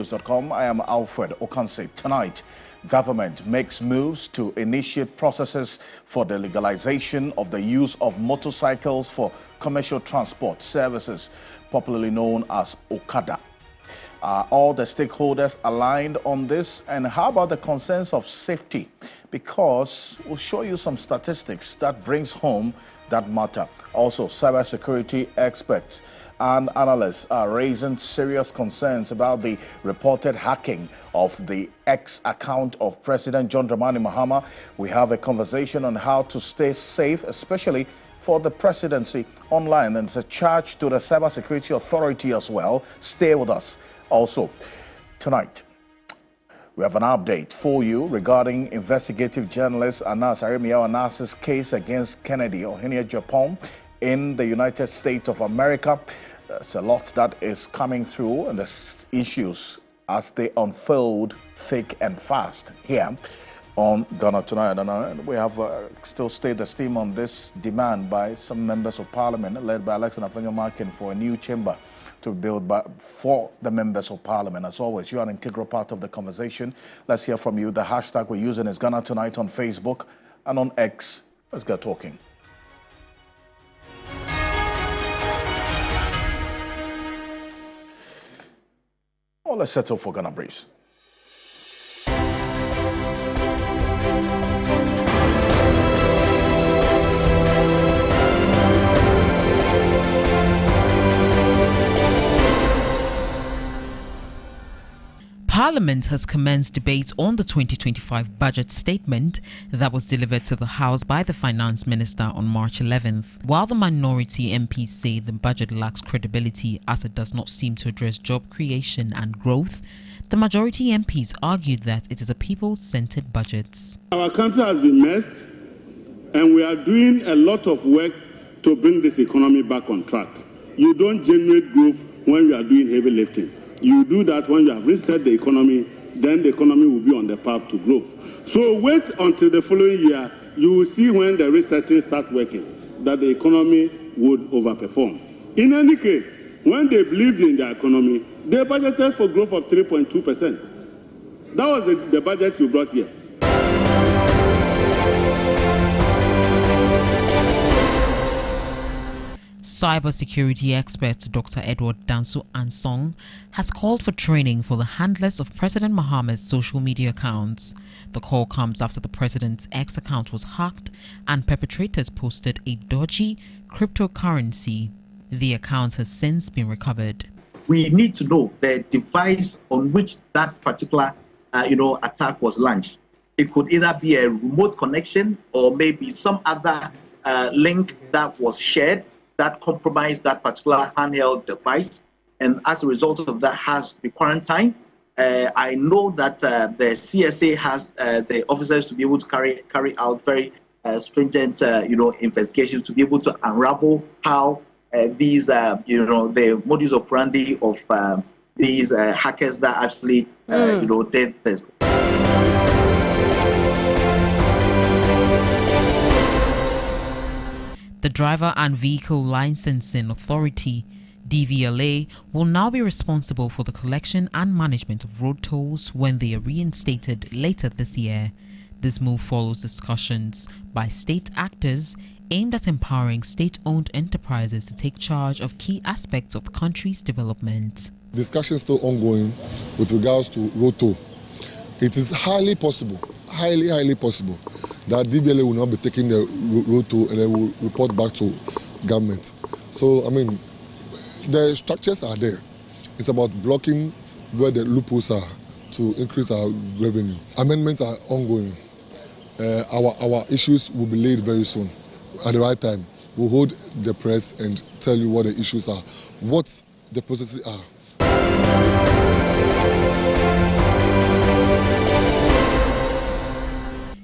News.com. I am Alfred Ocansey. Tonight, government makes moves to initiate processes for the legalization of the use of motorcycles for commercial transport services, popularly known as Okada. Are all the stakeholders aligned on this? And how about the concerns of safety? Because we'll show you some statistics that brings home that matter. Also, cybersecurity experts and analysts are raising serious concerns about the reported hacking of the X account of President John Dramani Mahama. We have a conversation on how to stay safe, especially for the presidency online. And it's a charge to the Cybersecurity Authority as well. Stay with us. Also, tonight, we have an update for you regarding investigative journalist Anas Arimiao Anas's case against Kennedy or Agyapong in the United States of America. There's a lot that is coming through, and the issues as they unfold thick and fast here on Ghana Tonight. And we have still stayed the steam on this demand by some members of parliament, led by Alex Nafanyo-Markin, for a new chamber to build for the members of parliament. As always, you are an integral part of the conversation. Let's hear from you. The hashtag we're using is Ghana Tonight on Facebook and on X. Let's get talking. Well, let's settle for Ghana Briefs. Parliament has commenced debate on the 2025 budget statement that was delivered to the House by the Finance Minister on March 11th. While the minority MPs say the budget lacks credibility as it does not seem to address job creation and growth, the majority MPs argued that it is a people-centered budget. Our country has been messed, and we are doing a lot of work to bring this economy back on track. You don't generate growth when you are doing heavy lifting. You do that when you have reset the economy, then the economy will be on the path to growth. So wait until the following year, you will see when the resetting starts working, that the economy would overperform. In any case, when they believed in the economy, they budgeted for growth of 3.2%. That was the budget you brought here. Cybersecurity expert Dr. Edward Danso Ansong has called for training for the handlers of President Mahama's social media accounts. The call comes after the president's X account was hacked and perpetrators posted a dodgy cryptocurrency. The account has since been recovered. We need to know the device on which that particular attack was launched. It could either be a remote connection or maybe some other link that was shared that compromised that particular handheld device, and as a result of that has to be quarantined. I know that the CSA has the officers to be able to carry out very stringent investigations to be able to unravel how these the modus operandi of these hackers that actually did this. The Driver and Vehicle Licensing Authority, DVLA, will now be responsible for the collection and management of road tolls when they are reinstated later this year. This move follows discussions by state actors aimed at empowering state-owned enterprises to take charge of key aspects of the country's development. Discussions still ongoing with regards to road toll. It is highly possible, highly possible, that DVLA will not be taking the road toll and they will report back to government. So, I mean, the structures are there. It's about blocking where the loopholes are to increase our revenue. Amendments are ongoing. Our issues will be laid very soon. At the right time, we'll hold the press and tell you what the issues are, what the processes are.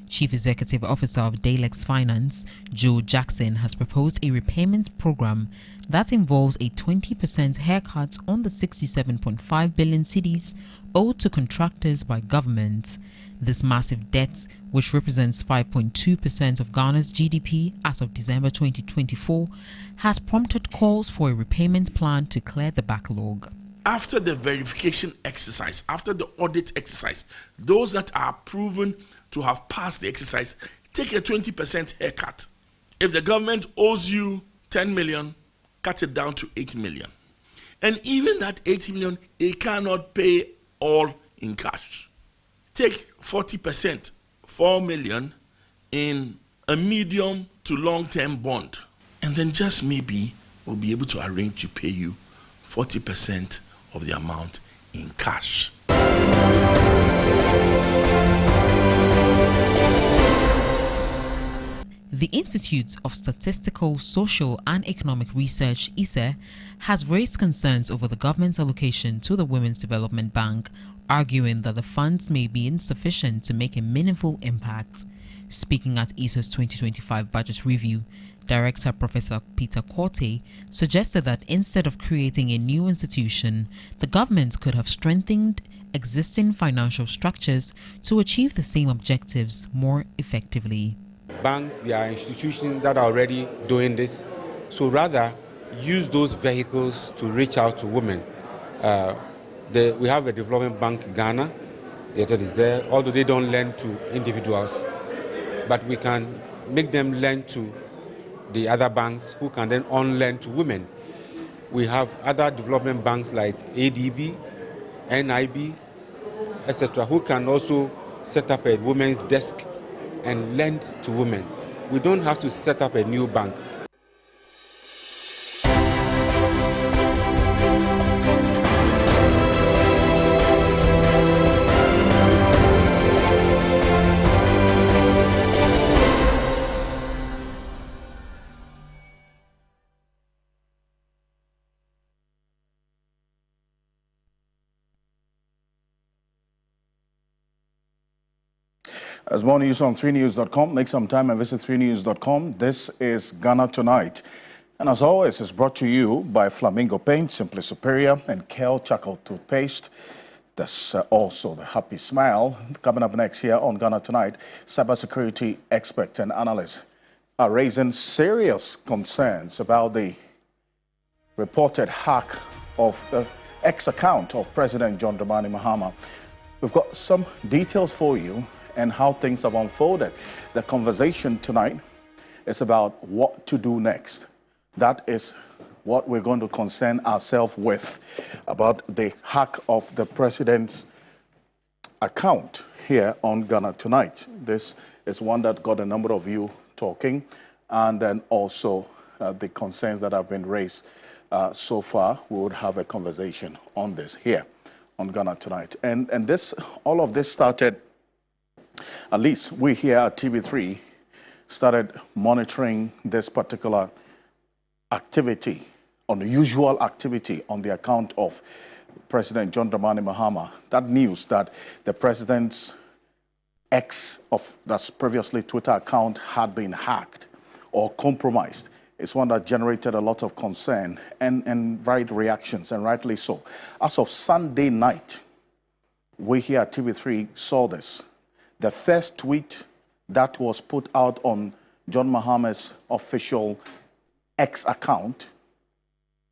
Chief Executive Officer of Dalex Finance, Joe Jackson, has proposed a repayment program that involves a 20% haircut on the 67.5 billion cedis owed to contractors by government. This massive debt, which represents 5.2% of Ghana's GDP as of December 2024, has prompted calls for a repayment plan to clear the backlog. after the verification exercise, after the audit exercise, those that are proven to have passed the exercise take a 20% haircut. If the government owes you 10 million, cut it down to 8 million. And even that 80 million, it cannot pay all in cash. Take 40%, 4 million, in a medium to long-term bond. And then just maybe we'll be able to arrange to pay you 40% of the amount in cash. The Institute of Statistical, Social and Economic Research, ISE, has raised concerns over the government's allocation to the Women's Development Bank, arguing that the funds may be insufficient to make a meaningful impact. Speaking at ISE's 2025 budget review, Director Professor Peter Quartey suggested that instead of creating a new institution, the government could have strengthened existing financial structures to achieve the same objectives more effectively. Banks, there are institutions that are already doing this, so rather use those vehicles to reach out to women. We have a development bank, Ghana, that is there, although they don't lend to individuals, but we can make them lend to the other banks who can then on-lend to women. We have other development banks like ADB, NIB, etc., who can also set up a women's desk and lend to women. We don't have to set up a new bank. As more news on 3news.com. Make some time and visit 3news.com. This is Ghana Tonight. And as always, it's brought to you by Flamingo Paint, Simply Superior, and Kale Charcoal Toothpaste. That's also the Happy Smile. Coming up next here on Ghana Tonight, cybersecurity experts and analysts are raising serious concerns about the reported hack of the X-account of President John Dramani Mahama. We've got some details for you and how things have unfolded. The conversation tonight is about what to do next. That is what we're going to concern ourselves with, about the hack of the president's account here on Ghana Tonight. This is one that got a number of you talking, and then also the concerns that have been raised so far. We would have a conversation on this here on Ghana Tonight. And all of this started, at least we here at TV3 started monitoring this particular activity, unusual activity on the account of President John Dramani Mahama. That news that the president's X of that's previously Twitter account had been hacked or compromised is one that generated a lot of concern and varied reactions, and rightly so. As of Sunday night, we here at TV3 saw this. The first tweet that was put out on John Mahama's official X account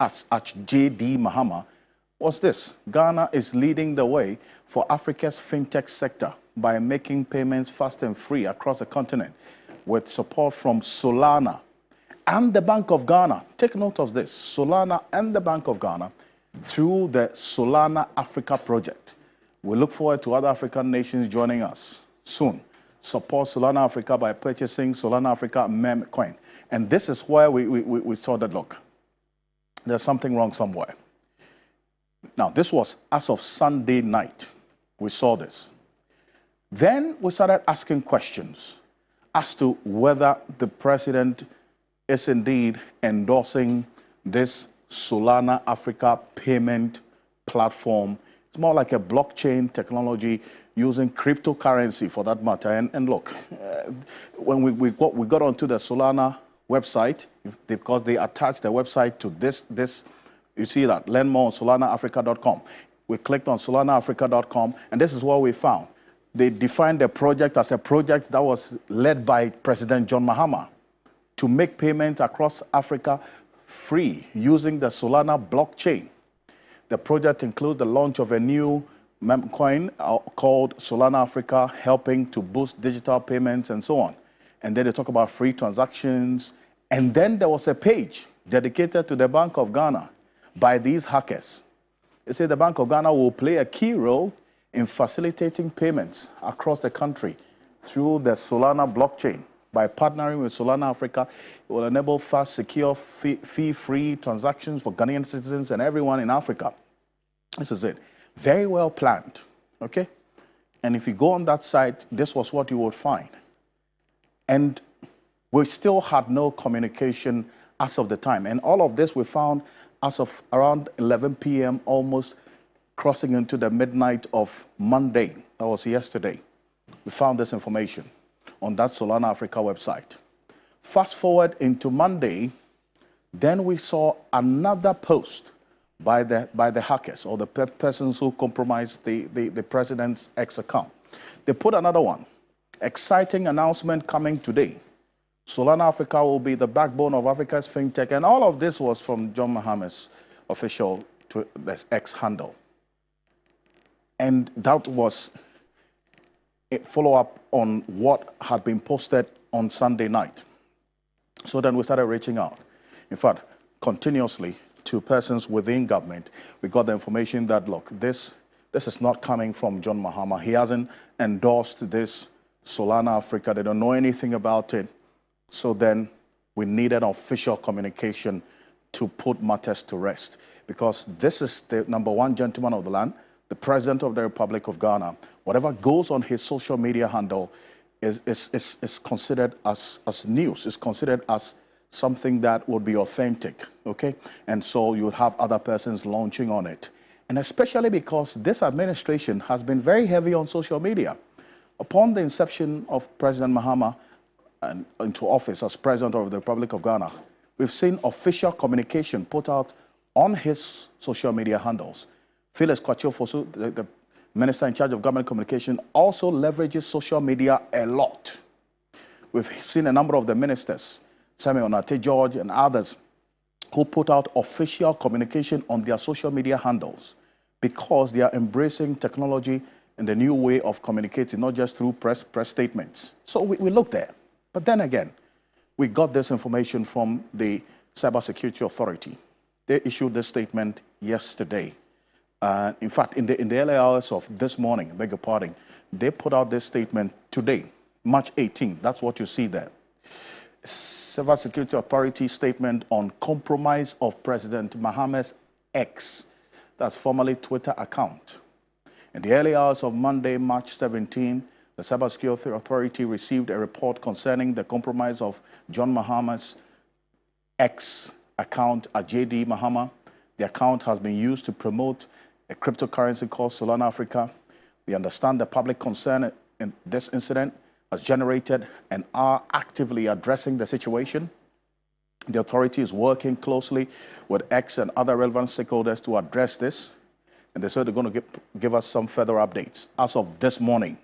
at JD Mahama was this: Ghana is leading the way for Africa's fintech sector by making payments fast and free across the continent with support from Solana and the Bank of Ghana. Take note of this: Solana and the Bank of Ghana through the Solana Africa project. We look forward to other African nations joining us soon. Support Solana Africa by purchasing Solana Africa meme coin. And this is where we saw that, look, there's something wrong somewhere. Now, this was as of Sunday night. We saw this. Then we started asking questions as to whether the president is indeed endorsing this Solana Africa payment platform. It's more like a blockchain technology using cryptocurrency for that matter. And look, when we got onto the Solana website, because they attached the website to this, you see that, learn more on solanaafrica.com. We clicked on solanaafrica.com, and this is what we found. They defined the project as a project that was led by President John Mahama to make payments across Africa free using the Solana blockchain. The project includes the launch of a new meme coin called Solana Africa, helping to boost digital payments and so on. And then they talk about free transactions. And then there was a page dedicated to the Bank of Ghana by these hackers. They say the Bank of Ghana will play a key role in facilitating payments across the country through the Solana blockchain. By partnering with Solana Africa, it will enable fast, secure, fee-free transactions for Ghanaian citizens and everyone in Africa. This is it. Very well planned, okay? And if you go on that site, this was what you would find. And we still had no communication as of the time. And all of this we found as of around 11 p.m., almost crossing into the midnight of Monday. That was yesterday. We found this information on that Solana Africa website. Fast forward into Monday, then we saw another post by the hackers or the persons who compromised the president's X account. They put another one. Exciting announcement coming today. Solana Africa will be the backbone of Africa's fintech. And all of this was from John Mahama's official X handle. And that was a follow-up on what had been posted on Sunday night. So then we started reaching out. In fact, continuously to persons within government, we got the information that, look, this is not coming from John Mahama. He hasn't endorsed this Solana Africa. They don't know anything about it. So then we needed official communication to put matters to rest, because this is the #1 gentleman of the land, the President of the Republic of Ghana. Whatever goes on his social media handle is considered as news, is considered as something that would be authentic, okay? And so you would have other persons launching on it. And especially because this administration has been very heavy on social media. Upon the inception of President Mahama into office as President of the Republic of Ghana, we've seen official communication put out on his social media handles. Phyllis Kwachiofosu, the Minister in charge of Government Communication, also leverages social media a lot. We've seen a number of the ministers, Samuel Onate George and others, who put out official communication on their social media handles because they are embracing technology and the new way of communicating, not just through press statements. So we looked there. But then again, we got this information from the Cybersecurity Authority. They issued this statement yesterday. In fact, in the early hours of this morning, I beg your pardon, they put out this statement today, March 18th. That's what you see there. Cybersecurity Authority statement on compromise of President Mahama's X, that's formerly Twitter account. In the early hours of Monday, March 17, the Cybersecurity Authority received a report concerning the compromise of John Mahama's X account at JD Mahama. The account has been used to promote a cryptocurrency called Solana Africa. We understand the public concern in this incident has generated and are actively addressing the situation. The authority is working closely with X and other relevant stakeholders to address this. And they said they're going to give us some further updates as of this morning,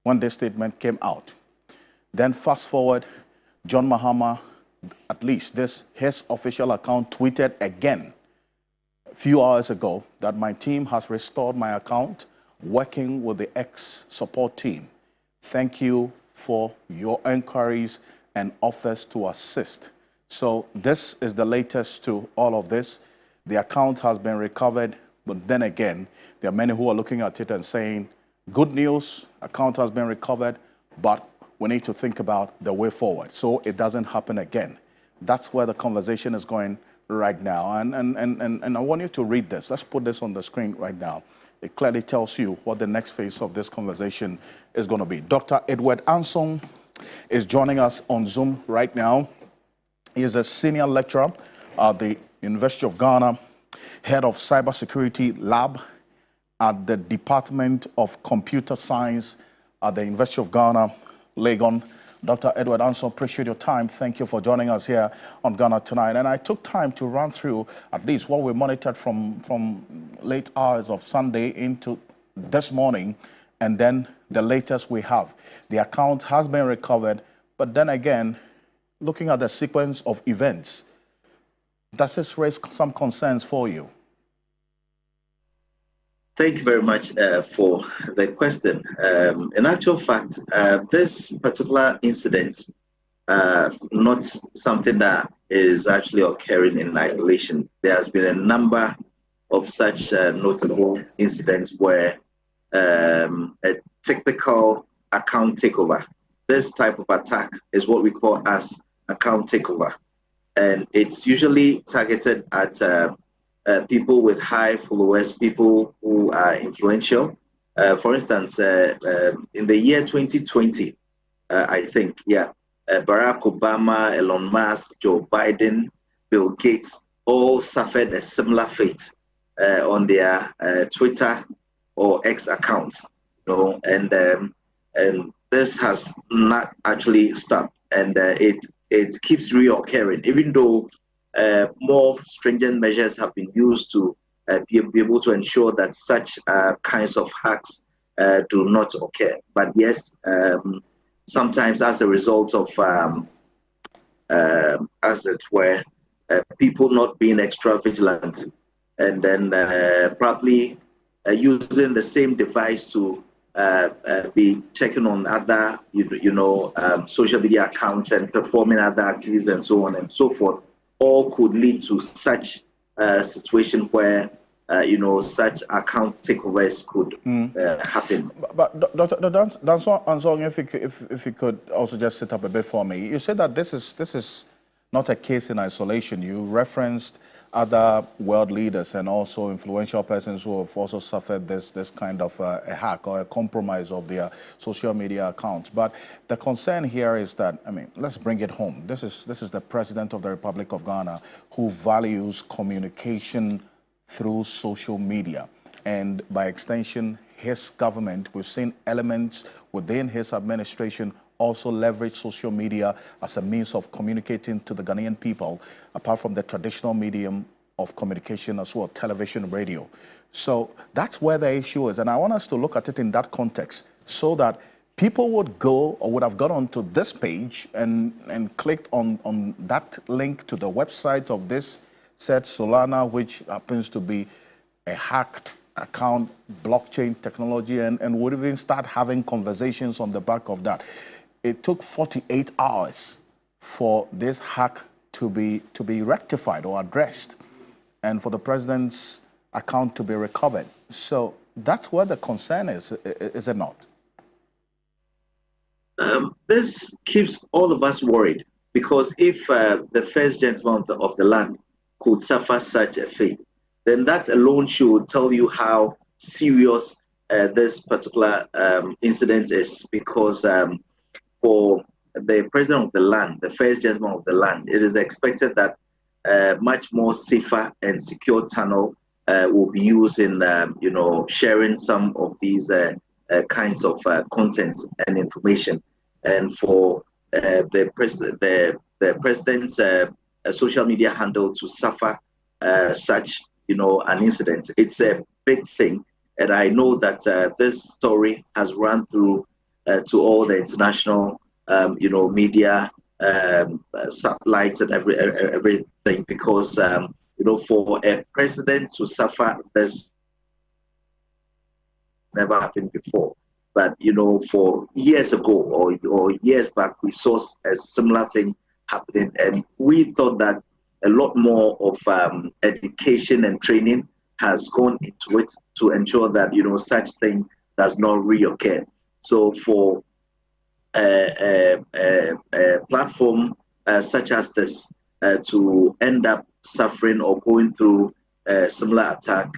when this statement came out. Then fast forward, John Mahama, at least his official account, tweeted again a few hours ago that my team has restored my account working with the X support team. Thank you for your inquiries and offers to assist. So this is the latest to all of this. The account has been recovered, but then again, there are many who are looking at it and saying, good news, account has been recovered, but we need to think about the way forward so it doesn't happen again. That's where the conversation is going right now. And I want you to read this. Let's put this on the screen right now. It clearly tells you what the next phase of this conversation is going to be. Dr. Edward Anson is joining us on Zoom right now. He is a senior lecturer at the University of Ghana, head of Cybersecurity Lab at the Department of Computer Science at the University of Ghana, Legon. Dr. Edward Anson, appreciate your time. Thank you for joining us here on Ghana Tonight. And I took time to run through at least what we monitored from late hours of Sunday into this morning, and then the latest we have. The account has been recovered, but then again, looking at the sequence of events, does this raise some concerns for you? Thank you very much for the question. In actual fact, this particular incident, not something that is actually occurring in isolation. There has been a number of such notable incidents where a typical account takeover. This type of attack is what we call as account takeover, and it's usually targeted at people with high followers, people who are influential. For instance, in the year 2020, I think, Barack Obama, Elon Musk, Joe Biden, Bill Gates all suffered a similar fate on their Twitter or X accounts, and this has not actually stopped, and it keeps reoccurring, even though more stringent measures have been used to be able to ensure that such kinds of hacks do not occur. But yes, sometimes as a result of, as it were, people not being extra vigilant, and then probably using the same device to be checking on other, social media accounts and performing other activities and so on and so forth, all could lead to such a situation where, such account takeovers could happen. But Dr. Ansong, if you could also just sit up a bit for me. You said that this is not a case in isolation. You referenced other world leaders and also influential persons who have also suffered this kind of a hack or a compromise of their social media accounts. But the concern here is that, let's bring it home. This is the President of the Republic of Ghana who values communication through social media. And by extension, his government, we've seen elements within his administration also leverage social media as a means of communicating to the Ghanaian people, apart from the traditional medium of communication as well, television, radio. So that's where the issue is. And I want us to look at it in that context so that people would go or would have gone onto this page and clicked on that link to the website of this said Solana, which happens to be a hacked account, blockchain technology, and would even start having conversations on the back of that. It took 48 hours for this hack to be rectified or addressed, and for the president's account to be recovered. So that's where the concern is it not? This keeps all of us worried, because if the first gentleman of the land could suffer such a fate, then that alone should tell you how serious this particular incident is, because for the president of the land, the first gentleman of the land, it is expected that much more safer and secure channel will be used in, sharing some of these kinds of content and information. And for the president's social media handle to suffer such, an incident, it's a big thing. And I know that this story has run through to all the international, media satellites and everything, because, for a president to suffer this never happened before. But, for years ago or years back, we saw a similar thing happening. And we thought that a lot more of education and training has gone into it to ensure that, such thing does not reoccur. So for a platform such as this to end up suffering or going through a similar attack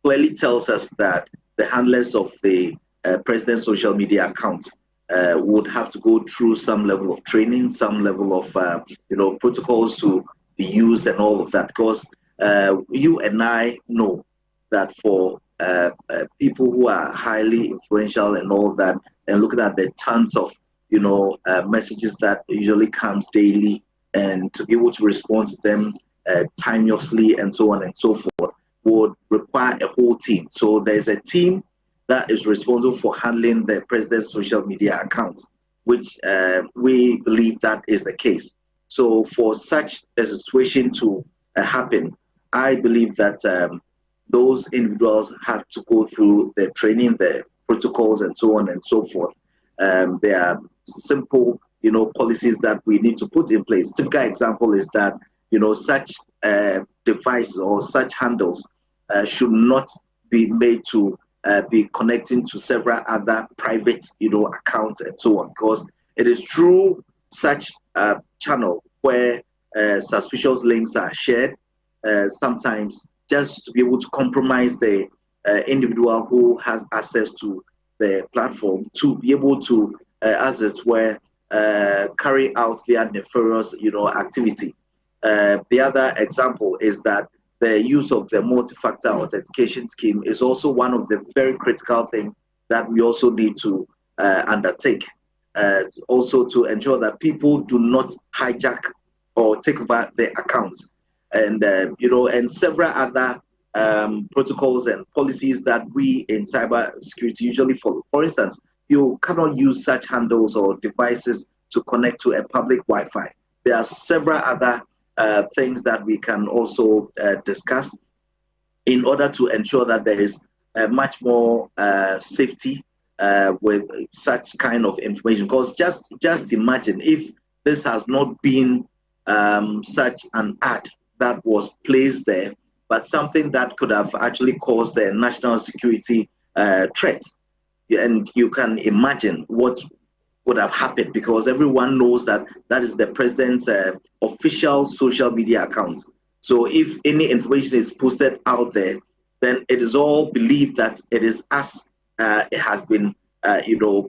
clearly tells us that the handlers of the president's social media account would have to go through some level of training, some level of protocols to be used and all of that, because you and I know that for people who are highly influential and all that, and looking at the tons of messages that usually comes daily, and to be able to respond to them timelessly and so on and so forth, would require a whole team. So there's a team that is responsible for handling the president's social media account, which we believe that is the case. So for such a situation to happen, I believe that those individuals have to go through the training, the protocols, and so on and so forth. There are simple, policies that we need to put in place. Typical example is that, such devices or such handles should not be made to be connecting to several other private, accounts and so on, because it is through such channel where suspicious links are shared, sometimes just to be able to compromise the individual who has access to the platform to be able to, as it were, carry out their nefarious, activity. The other example is that the use of the multi-factor authentication scheme is also one of the very critical things that we also need to undertake. Also to ensure that people do not hijack or take over their accounts, and and several other protocols and policies that we in cybersecurity usually follow. For instance, you cannot use such handles or devices to connect to a public Wi-Fi. There are several other things that we can also discuss in order to ensure that there is much more safety with such kind of information. Because just imagine if this has not been such an ad that was placed there, but something that could have actually caused the national security threat. And you can imagine what would have happened, because everyone knows that that is the president's official social media account. So if any information is posted out there, then it is all believed that it is as it has been,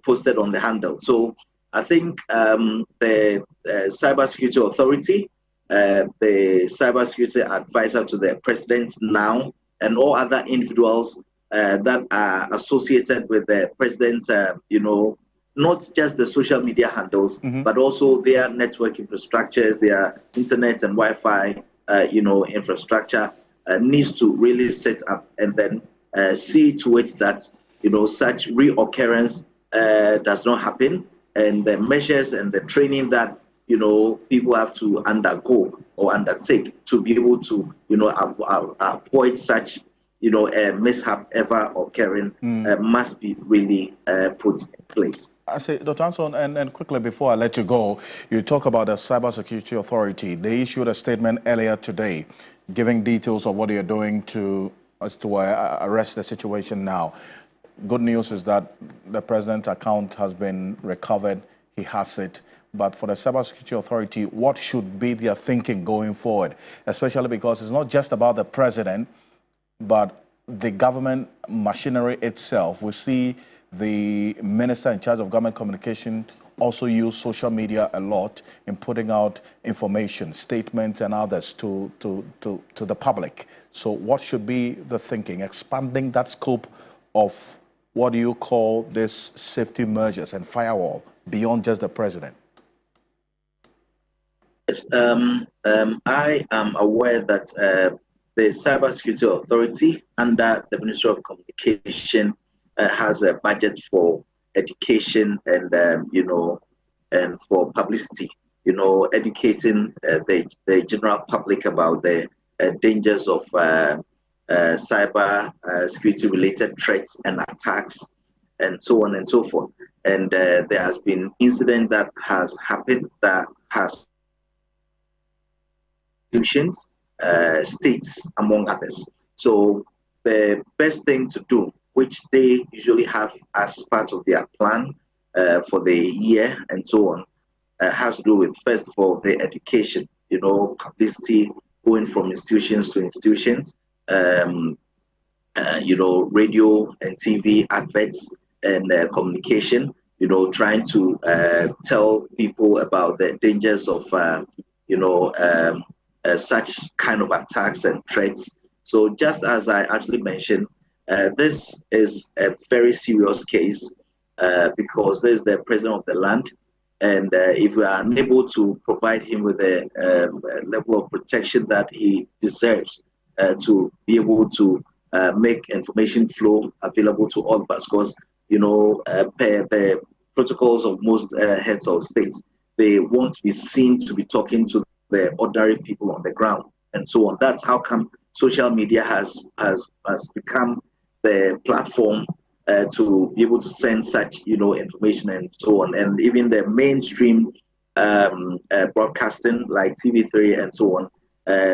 posted on the handle. So I think the Cybersecurity Authority, the cybersecurity advisor to the president now, and all other individuals that are associated with the president's, not just the social media handles, but also their network infrastructures, their internet and Wi-Fi, infrastructure needs to really set up and then see to it that, such reoccurrence does not happen, and the measures and the training that people have to undergo or undertake to be able to, avoid such, a mishap ever occurring must be really put in place. I say, Dr. Anson, and quickly before I let you go, you talk about the Cybersecurity Authority. They issued a statement earlier today giving details of what they are doing to arrest the situation now. Good news is that the president's account has been recovered. He has it. But for the Cybersecurity Authority, what should be their thinking going forward? Especially because it's not just about the president, but the government machinery itself. We see the minister in charge of government communication also use social media a lot in putting out information, statements and others to the public. So what should be the thinking? Expanding that scope of what do you call this safety measures and firewall beyond just the president? Yes, I am aware that the Cybersecurity Authority under the Ministry of Communication has a budget for education and and for publicity. Educating the general public about the dangers of cyber security related threats and attacks, and so on and so forth. And there has been incident that has happened that has institutions, states, among others. So the best thing to do, which they usually have as part of their plan for the year and so on, has to do with, first of all, the education, publicity going from institutions to institutions, radio and TV adverts and communication, trying to tell people about the dangers of, such kind of attacks and threats. So just as I actually mentioned, this is a very serious case because there's the president of the land. And if we are unable to provide him with a level of protection that he deserves to be able to make information flow available to all of us, because, per the protocols of most heads of states, they won't be seen to be talking to the ordinary people on the ground and so on. That's how come social media has become the platform to be able to send such, information and so on. And even the mainstream broadcasting like TV3 and so on,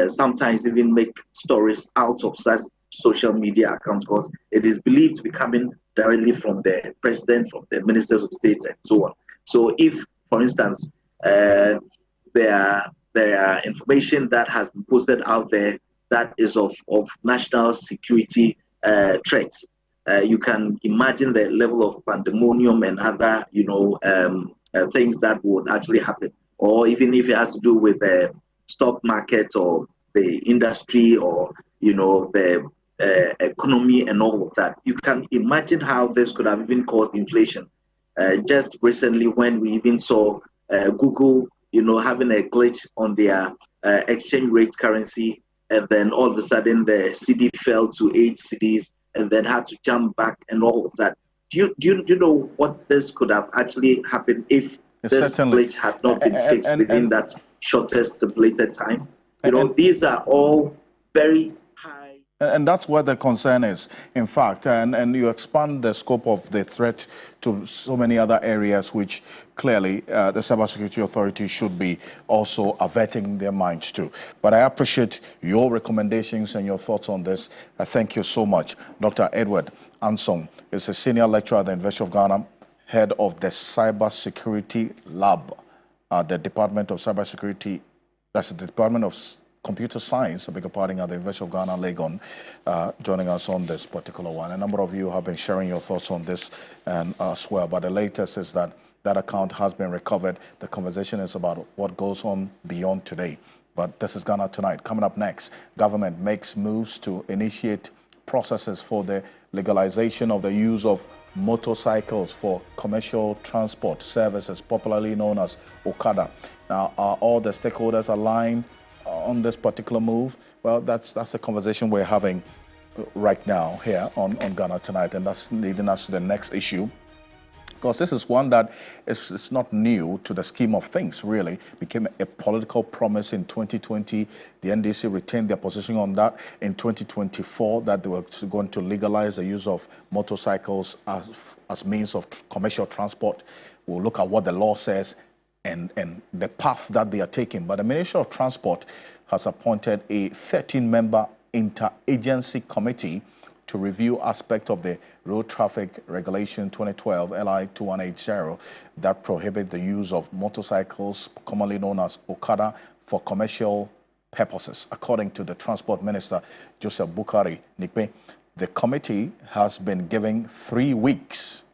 sometimes even make stories out of such social media accounts because it is believed to be coming directly from the president, from the ministers of state, and so on. So if, for instance, there are information that has been posted out there that is of national security threats, you can imagine the level of pandemonium and other, things that would actually happen. Or even if it has to do with the stock market or the industry or, the economy and all of that. You can imagine how this could have even caused inflation. Just recently, when we even saw Google, having a glitch on their exchange rate currency, and then all of a sudden the CD fell to 8 cedis, and then had to jump back and all of that. Do you know what this could have actually happened if this glitch had not been fixed within that shortest stipulated time? These are all very high. And that's where the concern is, in fact, and you expand the scope of the threat to so many other areas, which clearly the Cybersecurity Authority should be also averting their minds to. But I appreciate your recommendations and your thoughts on this. Thank you so much. Dr. Edward Ansong is a senior lecturer at the University of Ghana, head of the Cybersecurity Lab at the Department of Cybersecurity. That's the Department of Computer Science, I beg your pardon, at the University of Ghana, Legon, joining us on this particular one. A number of you have been sharing your thoughts on this and as well. But the latest is that account has been recovered. The conversation is about what goes on beyond today. But this is Ghana Tonight. Coming up next, government makes moves to initiate processes for the legalization of the use of motorcycles for commercial transport services, popularly known as Okada. Now, are all the stakeholders aligned on this particular move? Well, that's a conversation we're having right now here on Ghana Tonight, and that's leading us to the next issue, because this is one that is not new to the scheme of things, really. Became a political promise in 2020. The NDC retained their position on that in 2024, that they were going to legalize the use of motorcycles as means of commercial transport. We'll look at what the law says and the path that they are taking. But the Ministry of Transport has appointed a 13-member interagency committee to review aspects of the Road Traffic Regulation 2012 LI 2180 that prohibit the use of motorcycles, commonly known as Okada, for commercial purposes. According to the Transport Minister, Joseph Bukari Nikpe, the committee has been given 3 weeks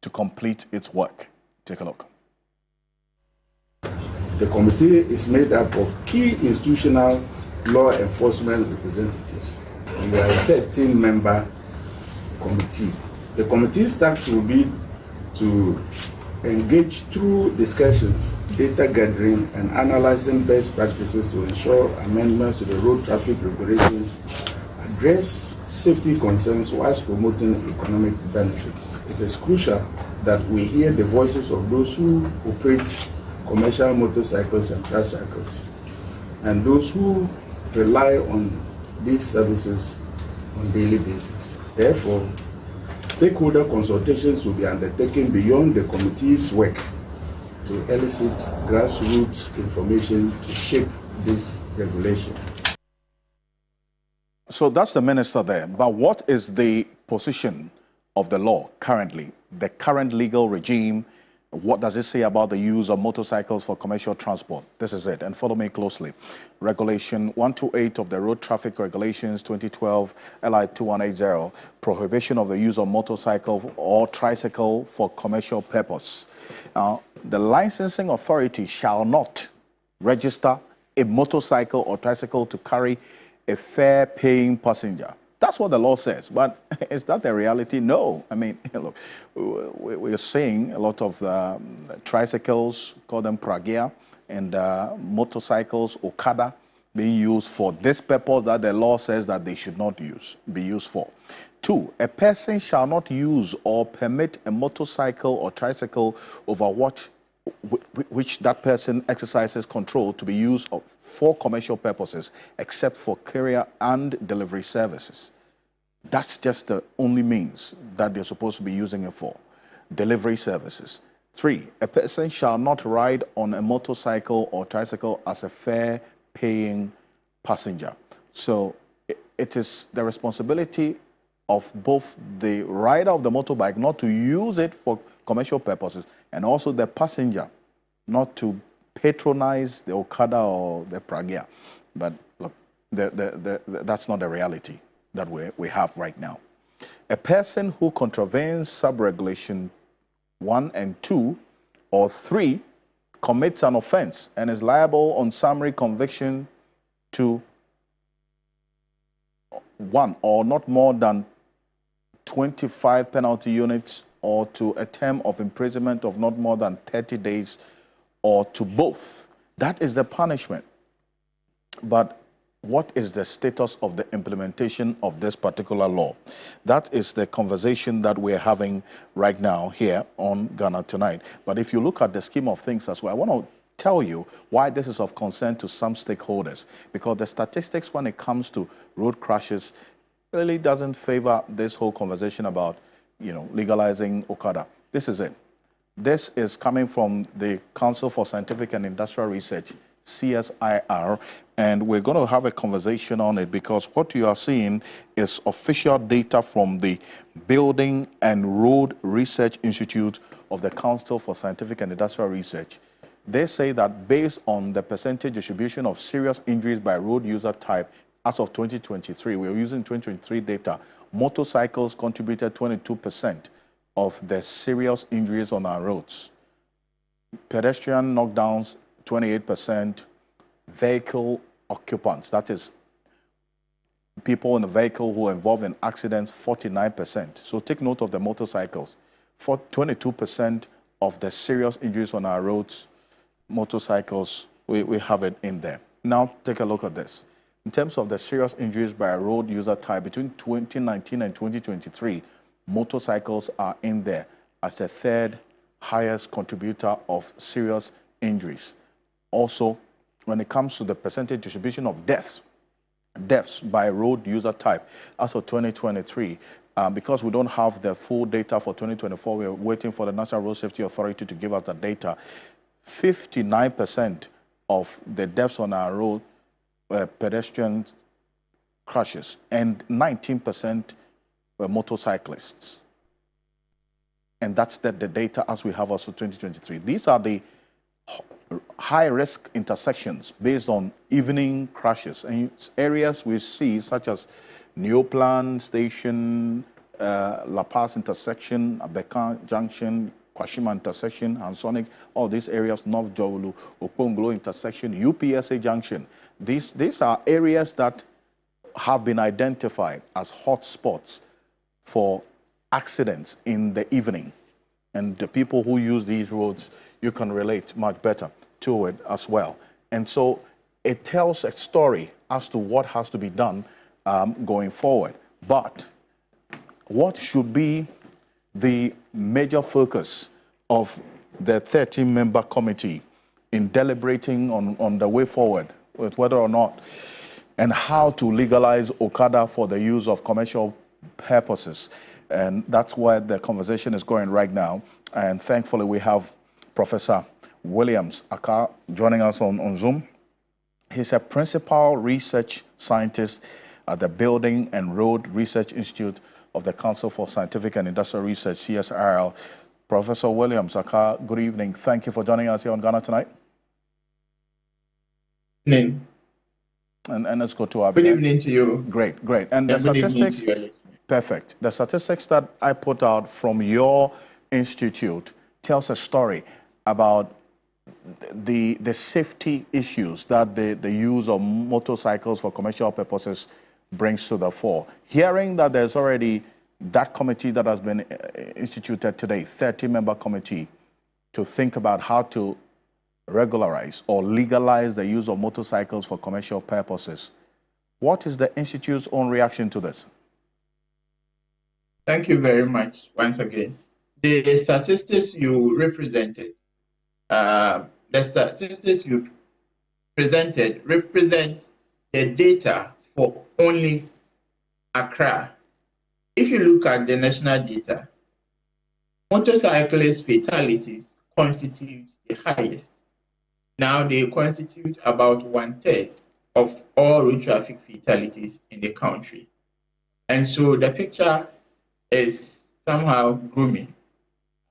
to complete its work. Take a look. The committee is made up of key institutional law enforcement representatives. We are a 13-member committee. The committee's task will be to engage through discussions, data gathering, and analyzing best practices to ensure amendments to the road traffic regulations address safety concerns whilst promoting economic benefits. It is crucial that we hear the voices of those who operate commercial motorcycles and tricycles, and those who rely on these services on a daily basis. Therefore, stakeholder consultations will be undertaken beyond the committee's work to elicit grassroots information to shape this regulation. So that's the minister there. But what is the position of the law currently, the current legal regime? What does it say about the use of motorcycles for commercial transport? This is it, and follow me closely. Regulation 128 of the Road Traffic Regulations 2012 LI 2180, prohibition of the use of motorcycle or tricycle for commercial purpose. Now, the licensing authority shall not register a motorcycle or tricycle to carry a fare-paying passenger. That's what the law says, but is that the reality? No. I mean, look, we're seeing a lot of tricycles, call them pragia, and motorcycles, Okada, being used for this purpose that the law says that they should not be used for. 2, a person shall not use or permit a motorcycle or tricycle over what which that person exercises control to be used for commercial purposes, except for courier and delivery services. That's just the only means that they're supposed to be using it for, delivery services. 3, a person shall not ride on a motorcycle or tricycle as a fare-paying passenger. So it is the responsibility of both the rider of the motorbike not to use it for commercial purposes, and also the passenger not to patronize the Okada or the Pragya. But look, that's not the reality that we have right now. A person who contravenes sub-regulation 1 and 2 or 3 commits an offense and is liable on summary conviction to 1 or not more than 25 penalty units, or to a term of imprisonment of not more than 30 days, or to both. That is the punishment. But what is the status of the implementation of this particular law? That is the conversation that we're having right now here on Ghana Tonight. But if you look at the scheme of things as well, I want to tell you why this is of concern to some stakeholders, because the statistics when it comes to road crashes really doesn't favor this whole conversation about, legalizing Okada. This is it. This is coming from the Council for Scientific and Industrial Research, CSIR, and we're going to have a conversation on it, because what you are seeing is official data from the Building and Road Research Institute of the Council for Scientific and Industrial Research. They say that based on the percentage distribution of serious injuries by road user type as of 2023, we're using 2023 data, motorcycles contributed 22% of the serious injuries on our roads. Pedestrian knockdowns, 28%. Vehicle occupants, that is people in the vehicle who are involved in accidents, 49%. So take note of the motorcycles. For 22% of the serious injuries on our roads, motorcycles, we have it in there. Now take a look at this. In terms of the serious injuries by a road user type, between 2019 and 2023, motorcycles are in there as the 3rd highest contributor of serious injuries. Also, when it comes to the percentage distribution of deaths by road user type, as of 2023, because we don't have the full data for 2024, we're waiting for the National Road Safety Authority to give us the data. 59% of the deaths on our road were pedestrian crashes, and 19% were motorcyclists. And that's the data as we have also 2023. These are the high-risk intersections based on evening crashes. And areas we see, such as Neoplan Station, La Paz intersection, Abekan Junction, Kwashima intersection, Hansonic, all these areas, North Jowulu, Okonglo intersection, UPSA Junction. These are areas that have been identified as hot spots for accidents in the evening. And the people who use these roads, you can relate much better to it as well. And so it tells a story as to what has to be done going forward. But what should be the major focus of the 13-member committee in deliberating on the way forward with whether or not and how to legalize Okada for the use of commercial purposes? And that's where the conversation is going right now. And thankfully, we have Professor Williams Aka joining us on Zoom. He's a principal research scientist at the Building and Road Research Institute of the Council for Scientific and Industrial Research, CSIR. Professor Williams Aka, good evening. Thank you for joining us here on Ghana Tonight. Good evening. And let's go to our... Good evening to you. Great. And the statistics... Perfect. The statistics that I put out from your institute tells a story about the safety issues that the use of motorcycles for commercial purposes brings to the fore. Hearing that there's already that committee that has been instituted today, 30-member committee, to think about how to regularize or legalize the use of motorcycles for commercial purposes. What is the institute's own reaction to this? Thank you very much once again. The statistics you represented The statistics you presented represent the data for only Accra. If you look at the national data, motorcyclist fatalities constitute the highest. Now they constitute about 1/3 of all road traffic fatalities in the country. And so the picture is somehow gloomy.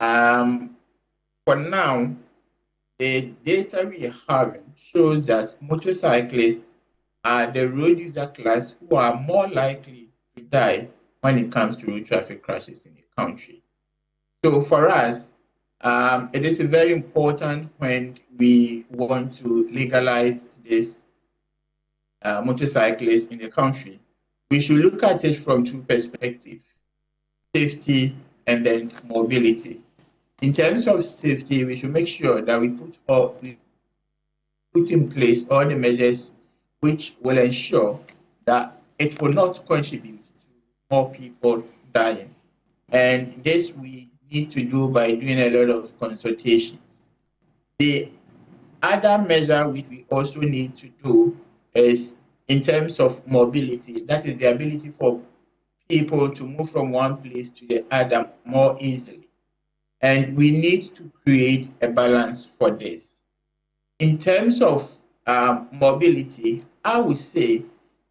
For now, the data we are having shows that motorcyclists are the road user class who are more likely to die when it comes to road traffic crashes in the country. So for us, it is very important when we want to legalize this motorcyclists in the country. We should look at it from two perspectives: safety and then mobility. In terms of safety, we should make sure that we put in place all the measures which will ensure that it will not contribute to more people dying. And this we need to do by doing a lot of consultations. The other measure which we also need to do is in terms of mobility, that is the ability for people to move from one place to the other more easily. And we need to create a balance for this. In terms of mobility, I would say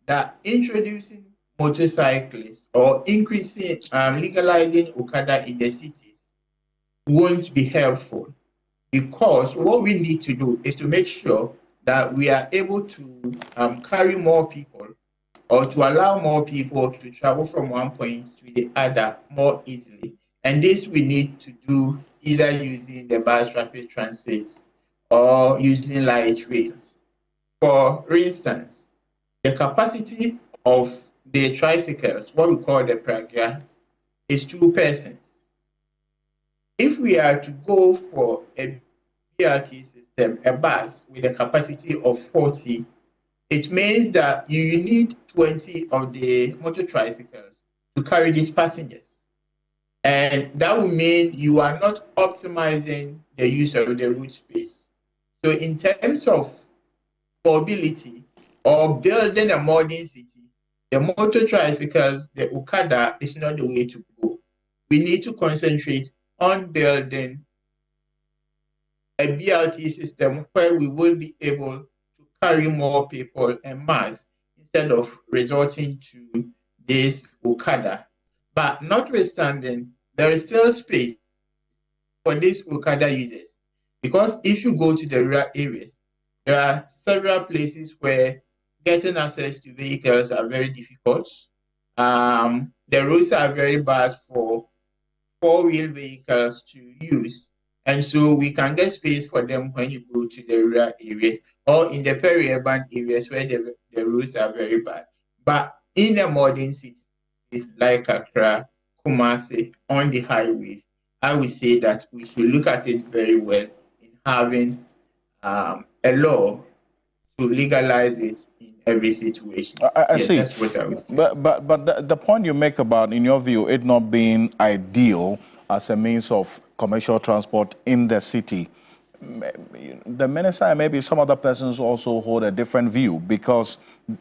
that introducing motorcyclists or increasing, legalizing Okada in the cities won't be helpful, because what we need to do is to make sure that we are able to carry more people, or to allow more people to travel from one point to the other more easily. And this we need to do either using the bus rapid transit or using light rails. For instance, the capacity of the tricycles, what we call the pragya, is 2 persons. If we are to go for a BRT system, a bus with a capacity of 40, it means that you need 20 of the motor tricycles to carry these passengers. And that will mean you are not optimizing the use of the road space. So in terms of mobility or building a modern city, the motor tricycles, the Okada, is not the way to go. We need to concentrate on building a BRT system where we will be able to carry more people en masse instead of resorting to this Okada. But notwithstanding, there is still space for these Okada users, because if you go to the rural areas, there are several places where getting access to vehicles are very difficult. The roads are very bad for 4-wheel vehicles to use. And so we can get space for them when you go to the rural areas or in the peri-urban areas where the roads are very bad. But in the modern cities like Accra, Kumasi, on the highways, I would say that we should look at it very well in having a law to legalize it in every situation. I see. That's what I would say. But the point you make about, in your view, it not being ideal as a means of commercial transport in the city, the minister and maybe some other persons also hold a different view, because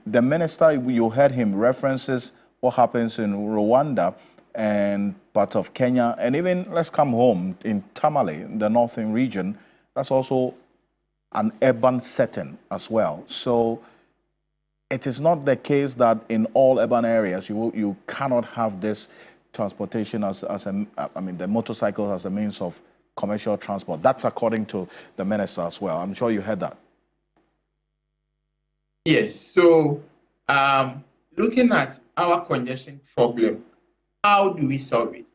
the minister, you heard him references what happens in Rwanda and parts of Kenya, and even let's come home in Tamale, the northern region. That's also an urban setting as well. So it is not the case that in all urban areas you cannot have this transportation the motorcycles as a means of commercial transport. That's according to the minister as well. I'm sure you heard that. Yes. So looking at our congestion problem, how do we solve it?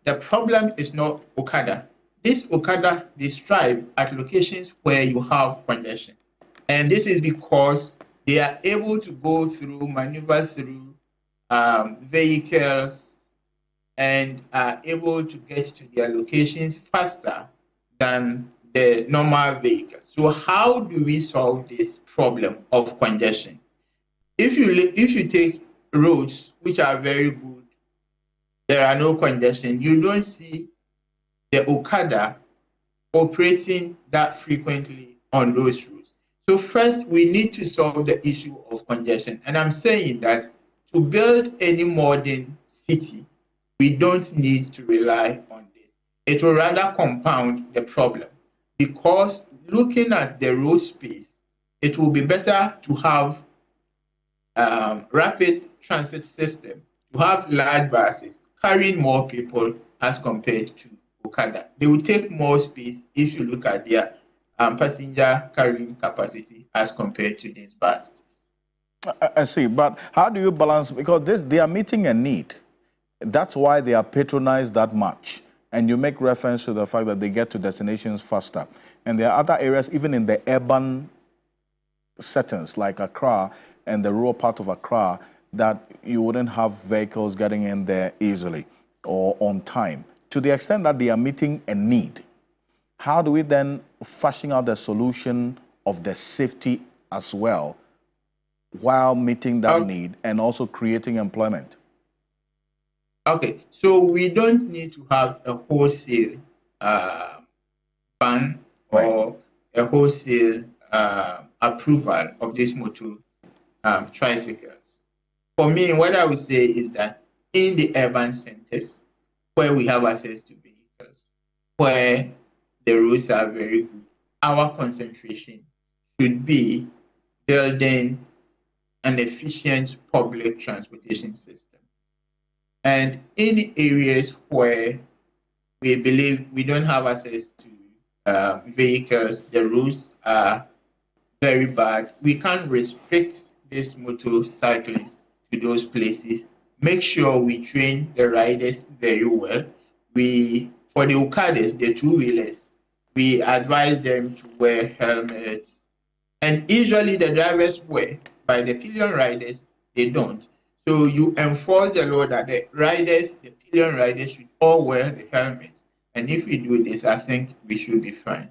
The problem is not Okada. This Okada, they strive at locations where you have congestion. And this is because they are able to go through, maneuver through vehicles and are able to get to their locations faster than the normal vehicle. So how do we solve this problem of congestion? If you take roads which are very good, there are no congestion, you don't see the Okada operating that frequently on those routes. So first, we need to solve the issue of congestion. And I'm saying that to build any modern city, we don't need to rely on this. It will rather compound the problem, because looking at the road space, it will be better to have rapid transit system, to have large buses carrying more people as compared to Okada. They will take more space if you look at their passenger carrying capacity as compared to these buses. I see, but how do you balance, because they are meeting a need. That's why they are patronized that much. And you make reference to the fact that they get to destinations faster. And there are other areas, even in the urban settings, like Accra and the rural part of Accra, that you wouldn't have vehicles getting in there easily or on time. To the extent that they are meeting a need, how do we then fashion out the solution of the safety as well, while meeting that need and also creating employment? Okay, so we don't need to have a wholesale ban or a wholesale approval of these motor tricycles. For me, what I would say is that in the urban centers, where we have access to vehicles, where the roads are very good, our concentration should be building an efficient public transportation system. And in the areas where we believe we don't have access to vehicles, the roads are very bad, we can't restrict these motorcyclists to those places. Make sure we train the riders very well. For the Okadas, the two-wheelers, we advise them to wear helmets. And usually the drivers wear, by the pillion riders, they don't. So you enforce the law that the pillion riders should all wear the helmets. And if we do this, I think we should be fine.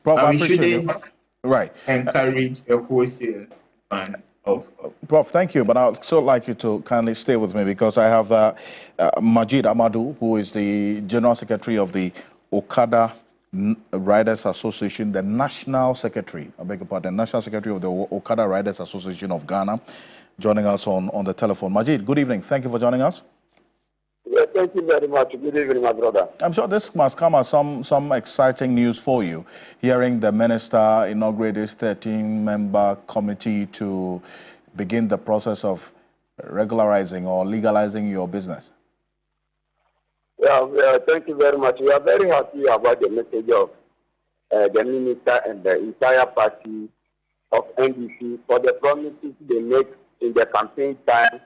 Prof, I we shouldn't encourage a wholesale ban of. Prof, thank you, but I'd also like you to kindly stay with me, because I have Majid Amadou, who is the General Secretary of the Okada Riders Association, the National Secretary, I beg your pardon, National Secretary of the Okada Riders Association of Ghana, joining us on the telephone. Majid, good evening. Thank you for joining us. Yes, thank you very much. Good evening, my brother. I'm sure this must come as some exciting news for you, hearing the minister inaugurate this 13-member committee to begin the process of regularizing or legalizing your business. Yeah, thank you very much. We are very happy about the message of the minister and the entire party of NDC for the promises they make in the campaign time,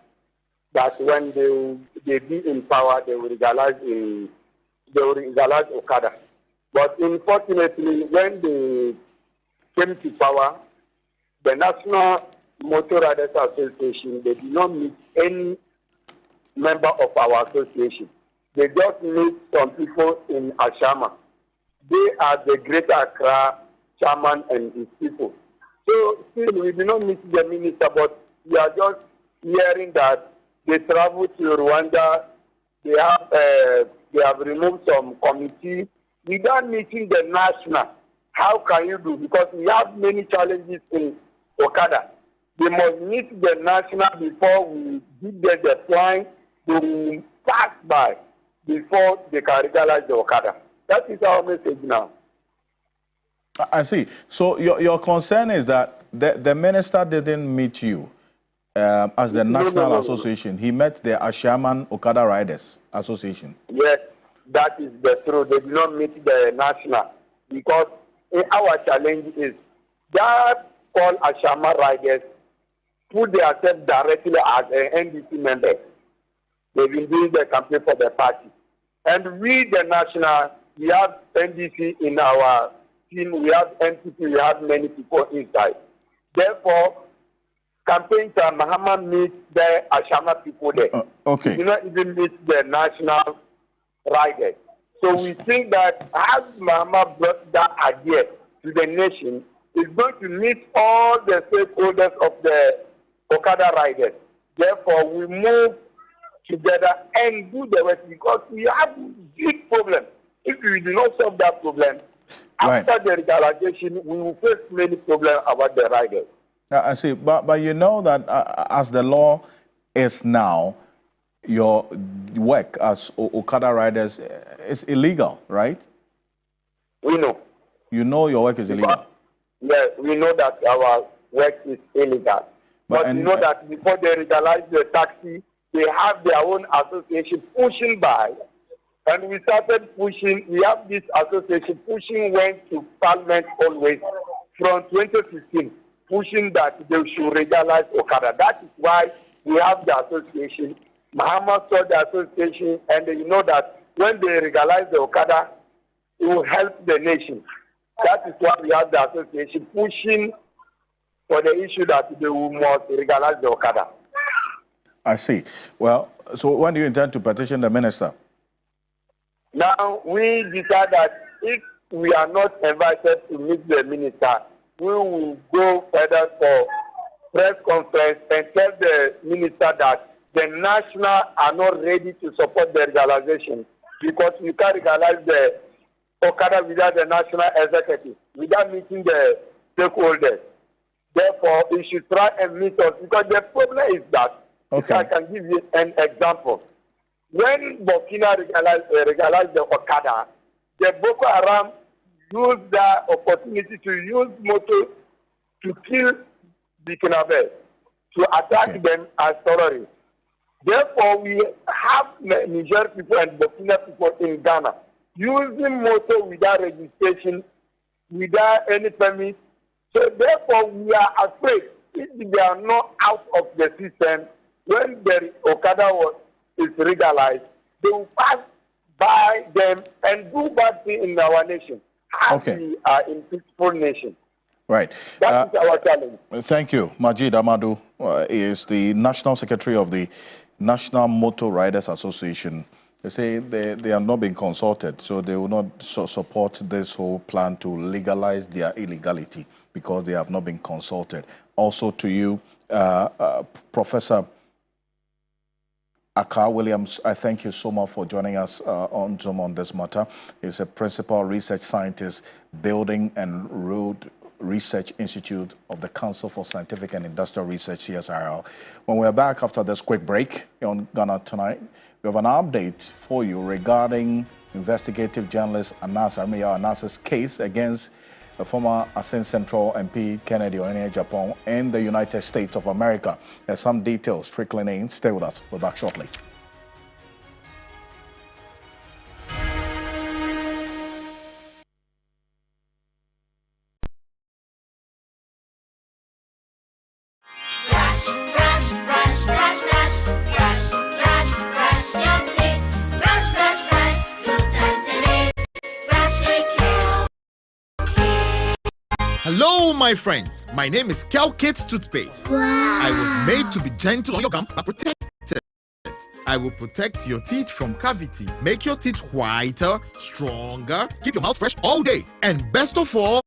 that when they be in power, they will legalize Okada. But unfortunately, when they came to power, the National Motor Riders Association, they did not meet any member of our association. They just meet some people in Ashama. They are the Greater Accra chairman and his people. So still, we did not meet the minister, but we are just hearing that they travel to Rwanda. They have removed some committee without meeting the national. How can you do? Because we have many challenges in Okada. They must meet the national before we give them the plan to pass by before they can legalize the Okada. That is our message now. I see. So your concern is that the minister didn't meet you as the National Association. He met the Ashaman Okada Riders Association. Yes, that is the truth. They did not meet the national, because our challenge is that all Ashama riders put themselves directly as an NDC member. They've been doing the campaign for the party. And we, the national, we have NDC in our team, we have NPP, we have many people inside. Therefore, campaign time, Mahama meets the Ashama people there. Okay. We do not even meet the national riders. So we think that as Mahama brought that idea to the nation, it's going to meet all the stakeholders of the Okada riders. Therefore, we move together and do the work, because we have big problems If we do not solve that problem, after the legalization, we will face many problems about the riders. I see, but you know that as the law is now, your work as Okada riders is illegal, right? We know. You know your work is illegal. Yes, we know that our work is illegal. But you know that before they legalize the taxi, they have their own association pushing by. And we started pushing, we have this association pushing, went to Parliament always from 2015, pushing that they should legalize Okada. That is why we have the association. Muhammad saw the association, and you know that when they legalize the Okada, it will help the nation. That is why we have the association pushing for the issue that they must legalize the Okada. I see. Well, so when do you intend to petition the minister? Now, we decide that if we are not invited to meet the minister, we will go further for press conference and tell the minister that the national are not ready to support the legalization because you can't legalize the Okada without the national executive, without meeting the stakeholders. Therefore, we should try and meet us because the problem is that, if I can give you an example, when Burkina legalized the Okada, the Boko Haram used the opportunity to use motor to kill Burkinabés, to attack them as terrorists. Therefore, we have Niger people and Burkina people in Ghana using motor without registration, without any permit. So therefore, we are afraid if they are not out of the system, when the Okada is legalized, they will pass by them and do bad things in our nation. As we are in peaceful nation. Right. That is our challenge. Thank you. Majid Amadou is the National Secretary of the National Motor Riders Association. They say they have not been consulted, so they will not support this whole plan to legalize their illegality because they have not been consulted. Also to you, Professor Aka Williams, I thank you so much for joining us on Zoom on this matter. He's a principal research scientist, Building and Road Research Institute of the Council for Scientific and Industrial Research, CSIRL. When we're back after this quick break on Ghana Tonight, we have an update for you regarding investigative journalist Anas's case against the former Asin Central MP Kennedy Agyapong in the United States of America. There's some details trickling in. Stay with us. We're back shortly. Hello, my friends. My name is Calcate Toothpaste. Wow. I was made to be gentle on your gum but protected. I will protect your teeth from cavity, make your teeth whiter, stronger, keep your mouth fresh all day, and best of all,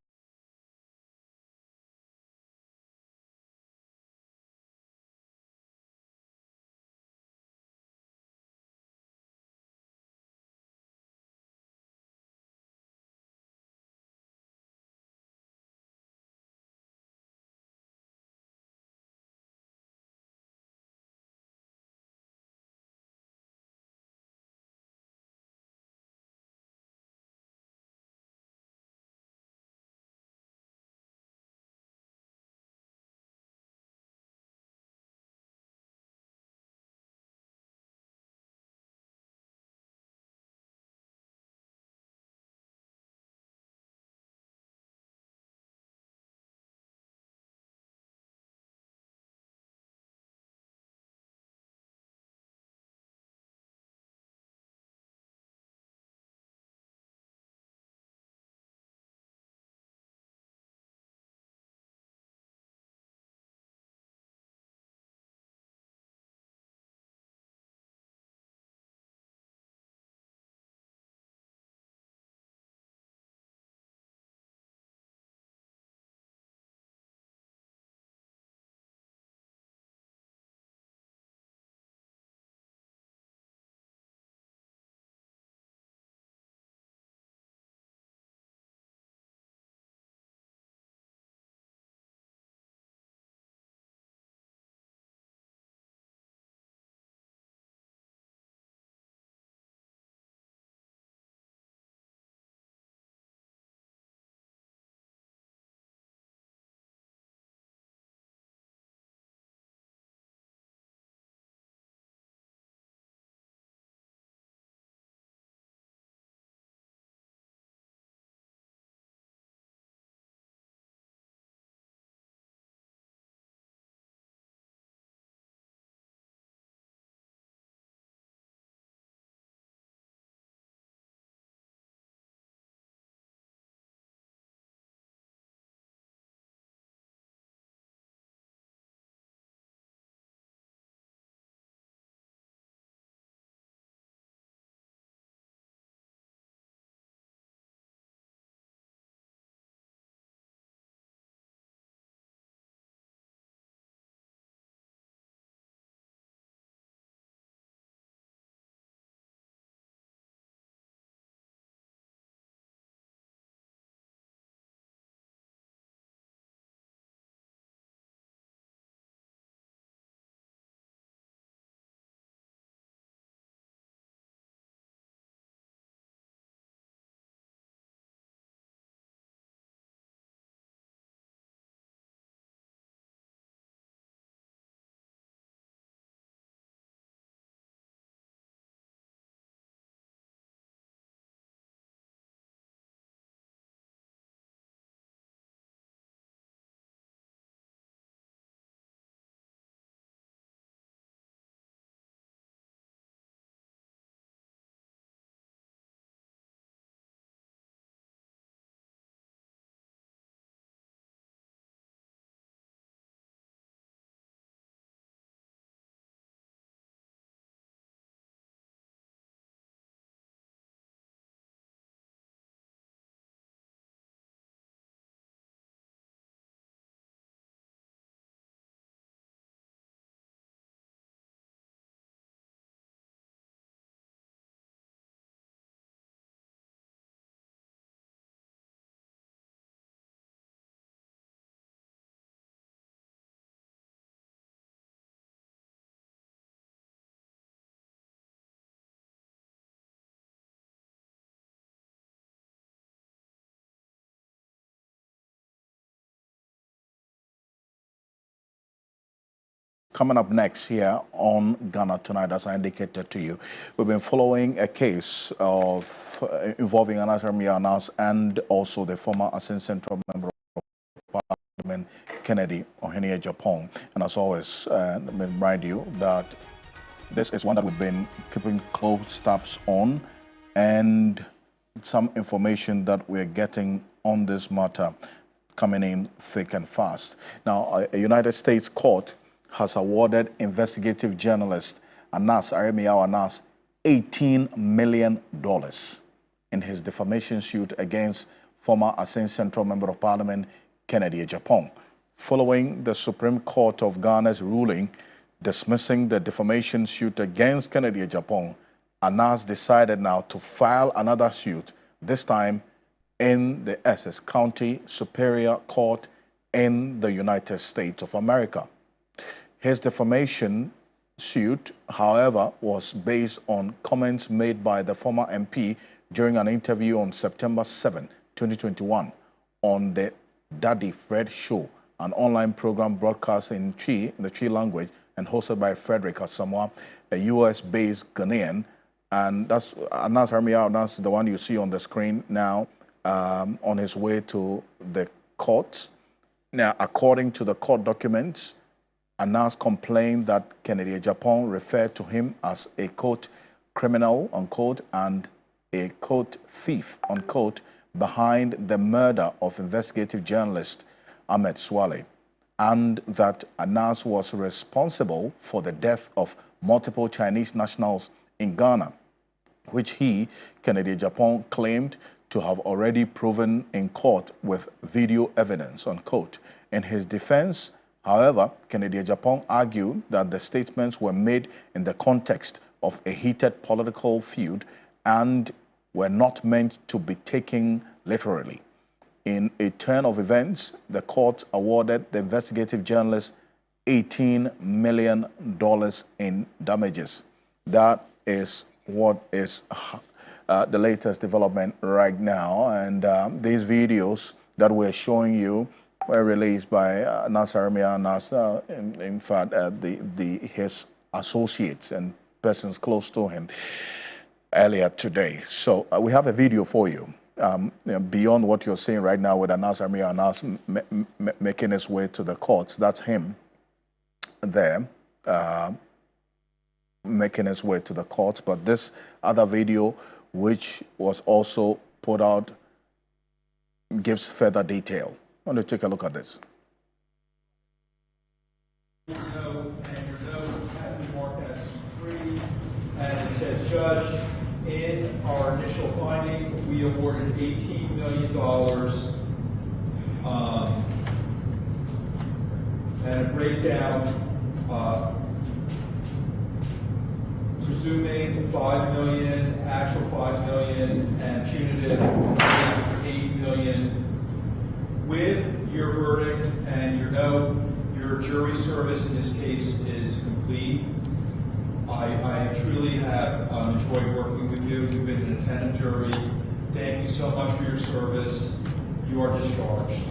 Coming up next here on Ghana Tonight, as I indicated to you, we've been following a case of involving Anas Army and also the former Assistant Central Member of Parliament, Kennedy Agyapong. And as always, let me remind you that this is one that we've been keeping close tabs on, and some information that we're getting on this matter coming in thick and fast. Now, a United States court has awarded investigative journalist Anas $18 million in his defamation suit against former Assistant Central Member of Parliament Kennedy Agyapong, following the Supreme Court of Ghana's ruling dismissing the defamation suit against Kennedy Agyapong. Anas decided now to file another suit, this time in the Essex County Superior Court in the United States of America. His defamation suit, however, was based on comments made by the former MP during an interview on September 7, 2021 on the Daddy Fred Show, an online program broadcast in the Twi language and hosted by Frederick Asamoah, a US-based Ghanaian. And that's Anas Armia. That's the one you see on the screen now, on his way to the court. Now, according to the court documents, Anas complained that Kennedy Agyapong referred to him as a, quote, criminal, unquote, and a, quote, thief, unquote, behind the murder of investigative journalist Ahmed Swale, and that Anas was responsible for the death of multiple Chinese nationals in Ghana, which he, Kennedy Agyapong, claimed to have already proven in court with video evidence, unquote. In his defense, however, Kennedy Agyapong argued that the statements were made in the context of a heated political feud and were not meant to be taken literally. In a turn of events, the court awarded the investigative journalist $18 million in damages. That is what is the latest development right now. And these videos that we're showing you were released by Nasser Armia, in fact, his associates and persons close to him earlier today. So we have a video for you. Beyond what you're seeing right now with Anas Armia making his way to the courts, that's him there making his way to the courts. But this other video, which was also put out, gives further detail. I want to take a look at this. And your note has been marked as C3, and it says, Judge, in our initial finding, we awarded $18 million and a breakdown, presuming $5 million, actual $5 million, and punitive $8 million. With your verdict and your note, your jury service in this case is complete. I truly have enjoyed working with you. You've been an attentive jury. Thank you so much for your service. You are discharged.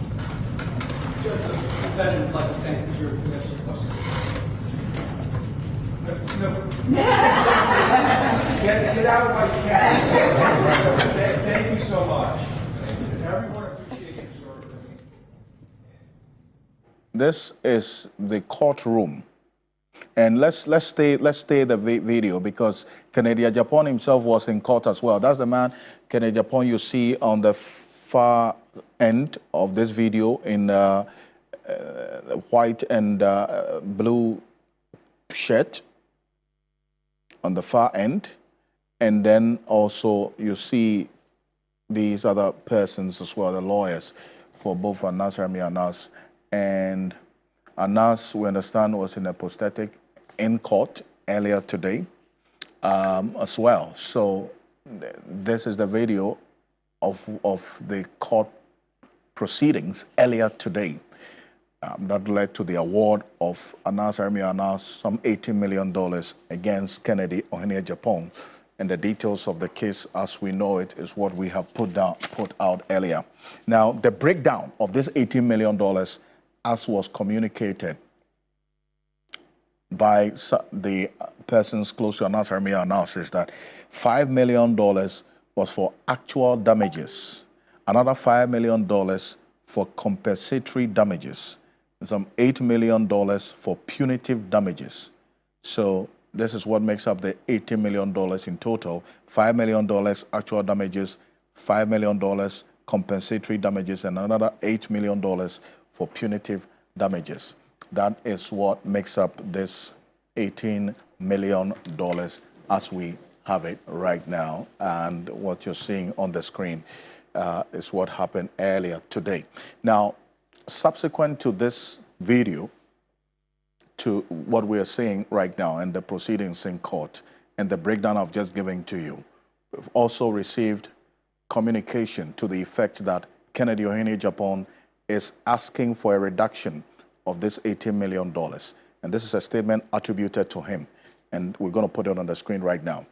Judge, the defendant would like to thank the jury for their service. Get out while you can. Thank you so much. Everyone appreciates your service. This is the courtroom. And let's stay the video, because Kennedy Agyapong himself was in court as well. That's the man, Kennedy Agyapong, you see on the far end of this video in white and blue shirt on the far end. And then also you see these other persons as well, the lawyers for both Anas Armia and Anas. And Anas, we understand, was in a prosthetic in court earlier today as well. So this is the video of the court proceedings earlier today that led to the award of Anas Armia Anas some $18 million against Kennedy Agyapong. And the details of the case as we know it is what we have put out earlier. Now, the breakdown of this $18 million as was communicated by the persons close to Anas Armia announced that $5 million was for actual damages, another $5 million for compensatory damages, and some $8 million for punitive damages. So this is what makes up the $80 million in total. $5 million actual damages, $5 million compensatory damages, and another $8 million for punitive damages. That is what makes up this $18 million as we have it right now. And what you're seeing on the screen is what happened earlier today. Now, subsequent to this video, to what we are seeing right now and the proceedings in court and the breakdown I've just given to you, we've also received communication to the effect that Kennedy Agyapong is asking for a reduction of this $18 million. And this is a statement attributed to him. And we're going to put it on the screen right now.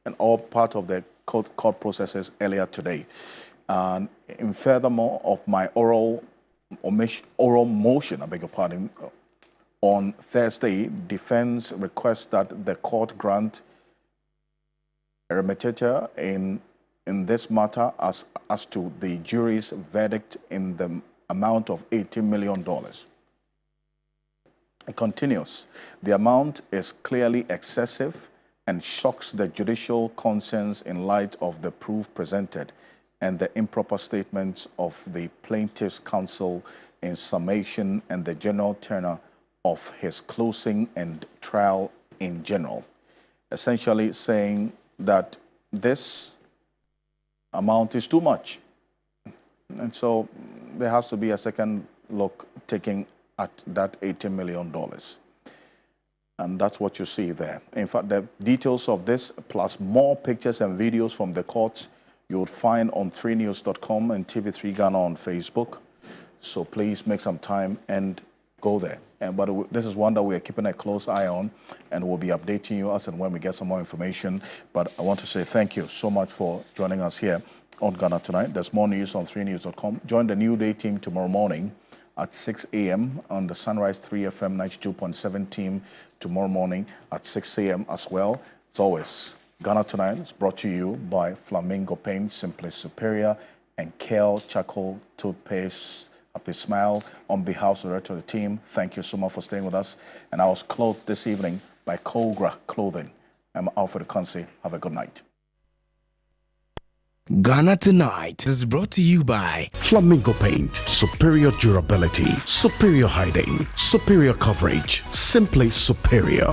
And all part of the court processes earlier today. And in furthermore of my oral motion, I beg your pardon, on Thursday, defense requests that the court grant a remittiture in this matter as to the jury's verdict in the amount of $18 million. It continues. The amount is clearly excessive and shocks the judicial conscience in light of the proof presented and the improper statements of the plaintiff's counsel in summation and the general tenor of his closing and trial in general, essentially saying that this amount is too much. And so there has to be a second look taken at that $18 million. And that's what you see there. In fact, the details of this, plus more pictures and videos from the courts, you would find on 3news.com and TV3 Ghana on Facebook. So please make some time and go there. But this is one that we are keeping a close eye on, and we'll be updating you as and when we get some more information. But I want to say thank you so much for joining us here on Ghana Tonight. There's more news on 3news.com. Join the New Day team tomorrow morning at 6 a.m. on the Sunrise 3 FM 92.7 team tomorrow morning at 6 a.m. as well. As always, Ghana Tonight is brought to you by Flamingo Paint, Simply Superior, and Kale Charcoal Toothpaste. Happy Smile. On behalf of the rest of the team, thank you so much for staying with us. And I was clothed this evening by Kogra Clothing. I'm Alfred Ocansey. Have a good night. Ghana Tonight is brought to you by Flamingo Paint. Superior durability, superior hiding, superior coverage, simply superior.